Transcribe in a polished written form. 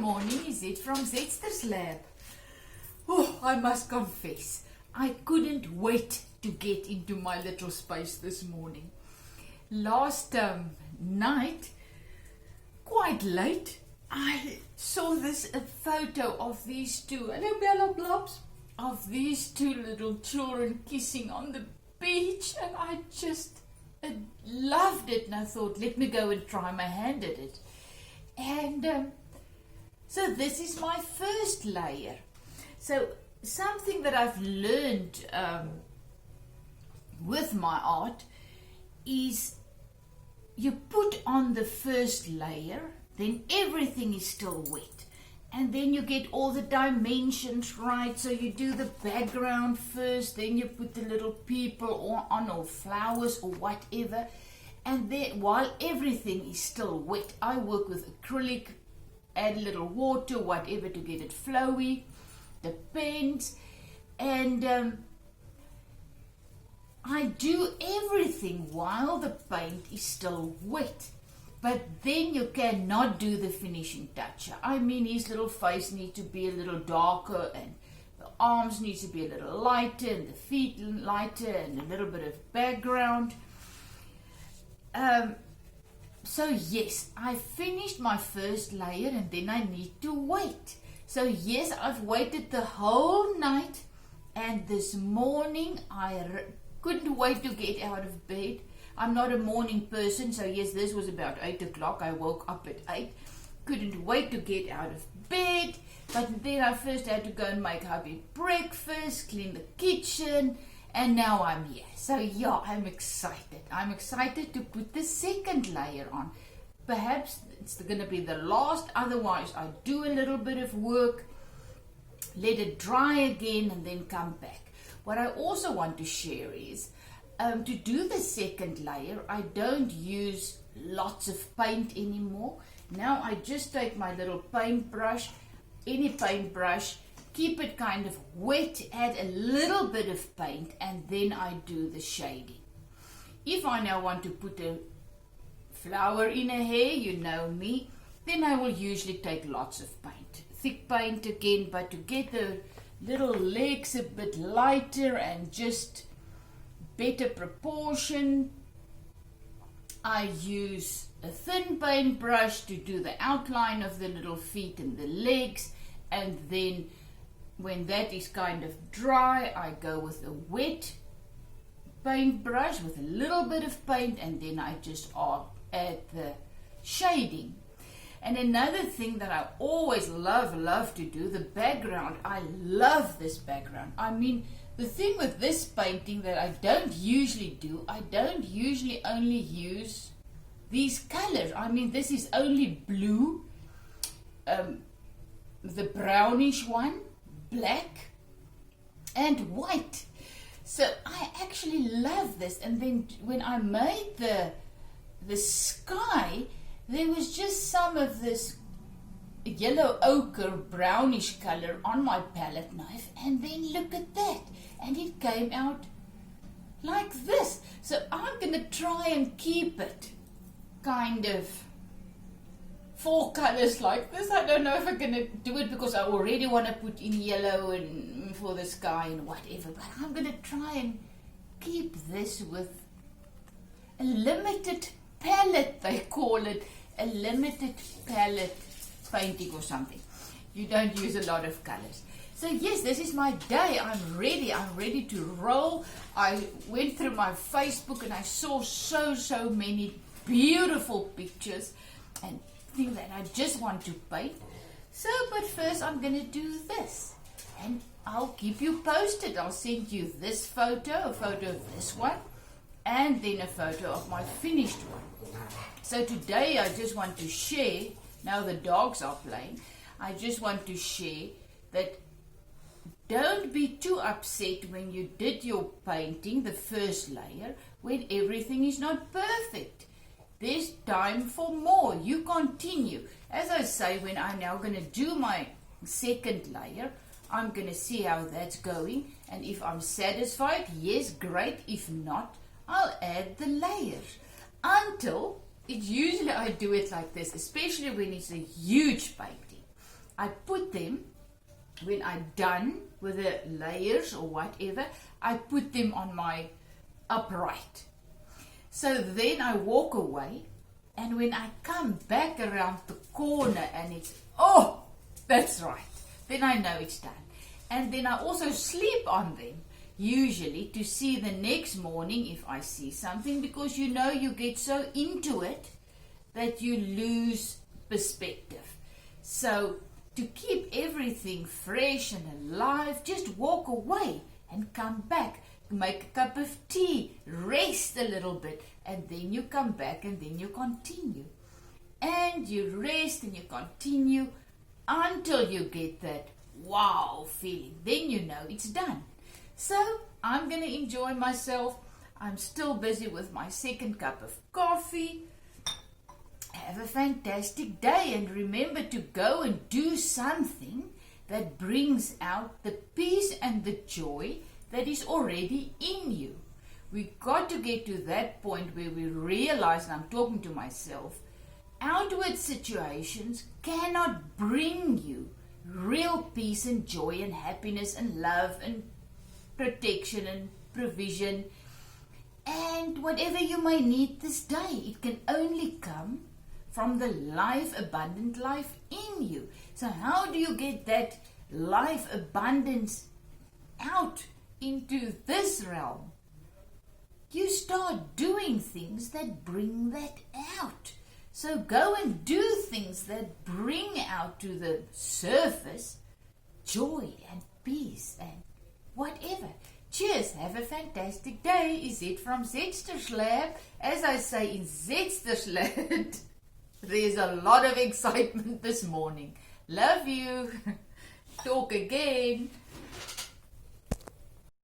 morning, is it from Zetster's lab? Oh, I must confess, I couldn't wait to get into my little space this morning. Last night, quite late, I saw this photo of these two, hello Bella Blobs, of these two little children kissing on the beach, and I just loved it, and I thought, let me go and try my hand at it. And so this is my first layer. So something that I've learned with my art is you put on the first layer, then everything is still wet, and then you get all the dimensions right. So you do the background first, then you put the little people on, or flowers or whatever, and then while everything is still wet, I work with acrylic, add a little water, whatever, to get it flowy, the paints, and I do everything while the paint is still wet. But then you cannot do the finishing touch. I mean, his little face needs to be a little darker, and the arms need to be a little lighter, and the feet lighter, and a little bit of background. So yes, I finished my first layer, and then I need to wait. So yes, I've waited the whole night, and this morning I couldn't wait to get out of bed. I'm not a morning person, so yes, this was about 8 o'clock. I woke up at 8. Couldn't wait to get out of bed, but then I first had to go and make hubby breakfast, clean the kitchen, and now I'm here. So yeah, I'm excited. I'm excited to put the second layer on. Perhaps it's going to be the last, otherwise I do a little bit of work, let it dry again, and then come back. What I also want to share is, to do the second layer, I don't use lots of paint anymore. Now I just take my little paintbrush, any paintbrush, keep it kind of wet, add a little bit of paint, and then I do the shading. If I now want to put a flower in a hair, you know me, then I will usually take lots of paint. Thick paint again, but to get the little legs a bit lighter and just better proportion, I use a thin paintbrush to do the outline of the little feet and the legs, and then when that is kind of dry, I go with a wet paintbrush with a little bit of paint, and then I just add the shading. And another thing that I always love to do, the background. I love this background. I mean, the thing with this painting that I don't usually do, I don't usually only use these colors. I mean, this is only blue, the brownish one, black, and white. So I actually love this. And then when I made the sky, there was just some of this yellow ochre brownish color on my palette knife, and then look at that, and it came out like this. So I'm going to try and keep it kind of 4 colors like this. I don't know if I'm going to do it because I already want to put in yellow and for the sky and whatever, but I'm going to try and keep this with a limited palette, they call it, a limited palette painting or something. You don't use a lot of colors. So yes, this is my day. I'm ready to roll. I went through my Facebook and I saw so many beautiful pictures and things that I just want to paint. So, but first I'm going to do this, and I'll keep you posted. I'll send you this photo, a photo of this one, and then a photo of my finished one. So today I just want to share, now the dogs are playing, I just want to share that don't be too upset when you did your painting, the first layer, when everything is not perfect. There's time for more. You continue. As I say, when I'm now going to do my second layer, I'm going to see how that's going. And if I'm satisfied, yes, great. If not, I'll add the layers until, it's usually I do it like this, especially when it's a huge painting. I put them, when I'm done with the layers or whatever, I put them on my upright. So then I walk away, and when I come back around the corner and it's, oh, that's right, then I know it's done. And then I also sleep on them, usually, to see the next morning if I see something, because you know you get so into it that you lose perspective. So to keep everything fresh and alive, just walk away and come back. Make a cup of tea, rest a little bit, and then you come back and then you continue. And you rest and you continue until you get that wow feeling. Then you know it's done. So I'm going to enjoy myself. I'm still busy with my second cup of coffee. Have a fantastic day, and remember to go and do something that brings out the peace and the joy that is already in you. We've got to get to that point where we realize, and I'm talking to myself, outward situations cannot bring you real peace and joy and happiness and love and protection and provision and whatever you may need this day. It can only come from the life, abundant life in you. So how do you get that life abundance out into this realm? You start doing things that bring that out. So go and do things that bring out to the surface joy and peace and whatever. Cheers, have a fantastic day. Is it from Zetsterslab? As I say in Zetsterslab, there's a lot of excitement this morning. Love you. Talk again.